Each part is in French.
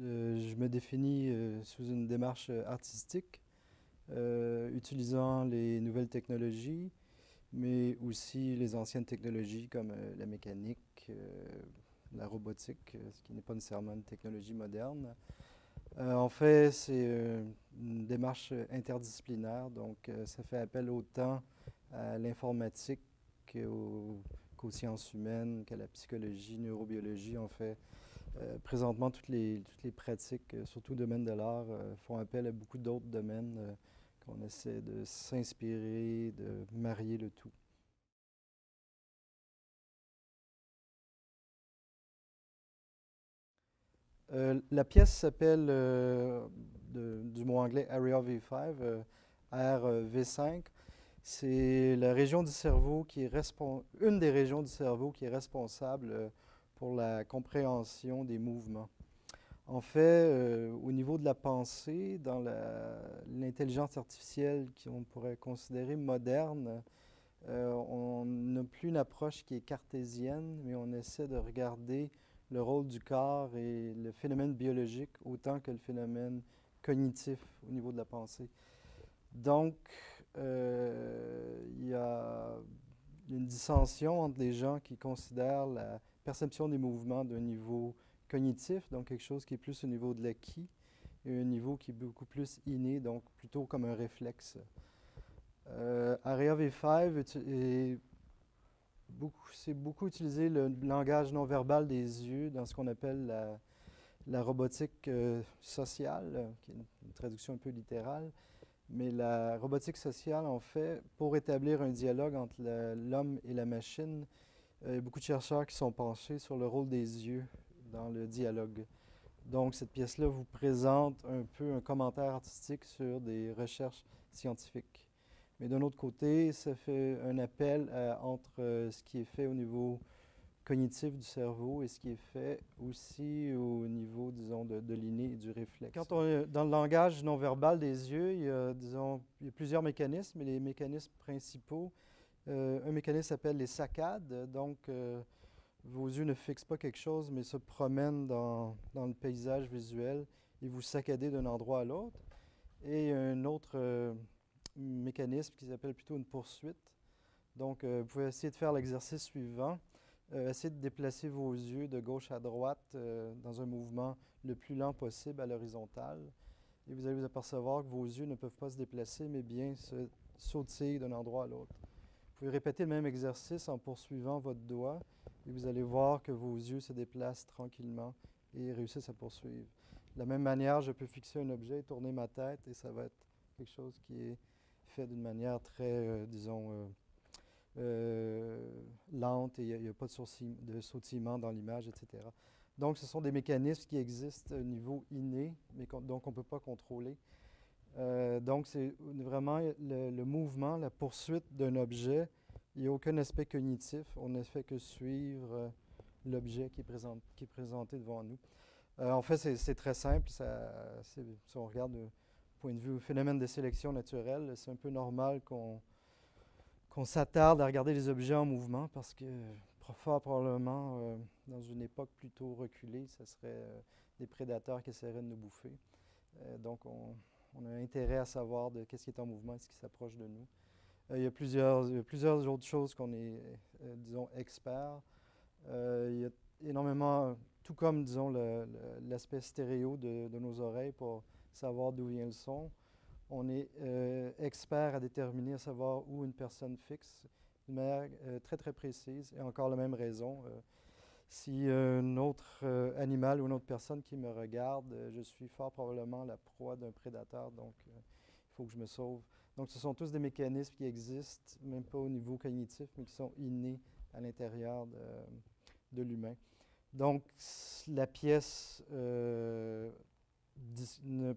Je me définis sous une démarche artistique, utilisant les nouvelles technologies, mais aussi les anciennes technologies comme la mécanique, la robotique, ce qui n'est pas nécessairement une technologie moderne. En fait, c'est une démarche interdisciplinaire, donc ça fait appel autant à l'informatique qu'aux sciences humaines, qu'à la psychologie, neurobiologie. En fait, présentement, toutes les pratiques, surtout au domaine de l'art, font appel à beaucoup d'autres domaines qu'on essaie de s'inspirer, de marier le tout. La pièce s'appelle, du mot anglais Area V5, RV5. C'est la région du cerveau qui est une des régions du cerveau qui est responsable pour la compréhension des mouvements. En fait, au niveau de la pensée, dans l'intelligence artificielle qu'on pourrait considérer moderne, on n'a plus une approche qui est cartésienne, mais on essaie de regarder le rôle du corps et le phénomène biologique autant que le phénomène cognitif au niveau de la pensée. Donc, il y a une dissension entre les gens qui considèrent la perception des mouvements d'un niveau cognitif, donc quelque chose qui est plus au niveau de l'acquis, et un niveau qui est beaucoup plus inné, donc plutôt comme un réflexe. Area V5 c'est beaucoup utilisé le langage non verbal des yeux dans ce qu'on appelle la robotique sociale, qui est une traduction un peu littérale. Mais la robotique sociale, en fait, pour établir un dialogue entre l'homme et la machine, il y a beaucoup de chercheurs qui sont penchés sur le rôle des yeux dans le dialogue. Donc, cette pièce-là vous présente un peu un commentaire artistique sur des recherches scientifiques. Mais d'un autre côté, ça fait un appel entre ce qui est fait au niveau cognitif du cerveau et ce qui est fait aussi au niveau, disons, de l'inné et du réflexe. Quand on est dans le langage non verbal des yeux, il y a, disons, il y a plusieurs mécanismes, et les mécanismes principaux, un mécanisme s'appelle les saccades, donc vos yeux ne fixent pas quelque chose, mais se promènent dans le paysage visuel et vous saccadez d'un endroit à l'autre. Et un autre mécanisme qui s'appelle plutôt une poursuite. Donc, vous pouvez essayer de faire l'exercice suivant. Essayez de déplacer vos yeux de gauche à droite dans un mouvement le plus lent possible à l'horizontale. Et vous allez vous apercevoir que vos yeux ne peuvent pas se déplacer, mais bien se sautiller d'un endroit à l'autre. Vous pouvez répéter le même exercice en poursuivant votre doigt et vous allez voir que vos yeux se déplacent tranquillement et réussissent à poursuivre. De la même manière, je peux fixer un objet et tourner ma tête et ça va être quelque chose qui est fait d'une manière très, disons, lente et il n'y a pas de sautillement dans l'image, etc. Donc, ce sont des mécanismes qui existent au niveau inné, mais donc on ne peut pas contrôler. Donc, c'est vraiment le mouvement, la poursuite d'un objet. Il n'y a aucun aspect cognitif. On ne fait que suivre l'objet qui est présenté devant nous. En fait, c'est très simple. Si on regarde du point de vue phénomène de sélection naturelle, c'est un peu normal qu'on s'attarde à regarder les objets en mouvement parce que fort probablement, dans une époque plutôt reculée, ce serait des prédateurs qui essaieraient de nous bouffer. Donc, on a intérêt à savoir de qu'est-ce qui est en mouvement et ce qui s'approche de nous. Il y a plusieurs autres choses qu'on est, disons, experts. Il y a énormément, tout comme, disons, l'aspect stéréo de nos oreilles pour savoir d'où vient le son. On est expert à déterminer, à savoir où une personne fixe d'une manière très, très précise. Et encore la même raison, si un autre animal ou une autre personne qui me regarde, je suis fort probablement la proie d'un prédateur, donc il faut que je me sauve. Donc ce sont tous des mécanismes qui existent, même pas au niveau cognitif, mais qui sont innés à l'intérieur de l'humain. Donc la pièce ne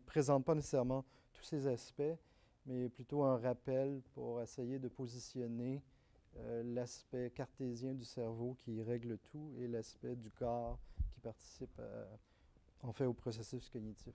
présente pas nécessairement tous ces aspects, mais plutôt un rappel pour essayer de positionner l'aspect cartésien du cerveau qui règle tout et l'aspect du corps qui participe en fait au processus cognitif.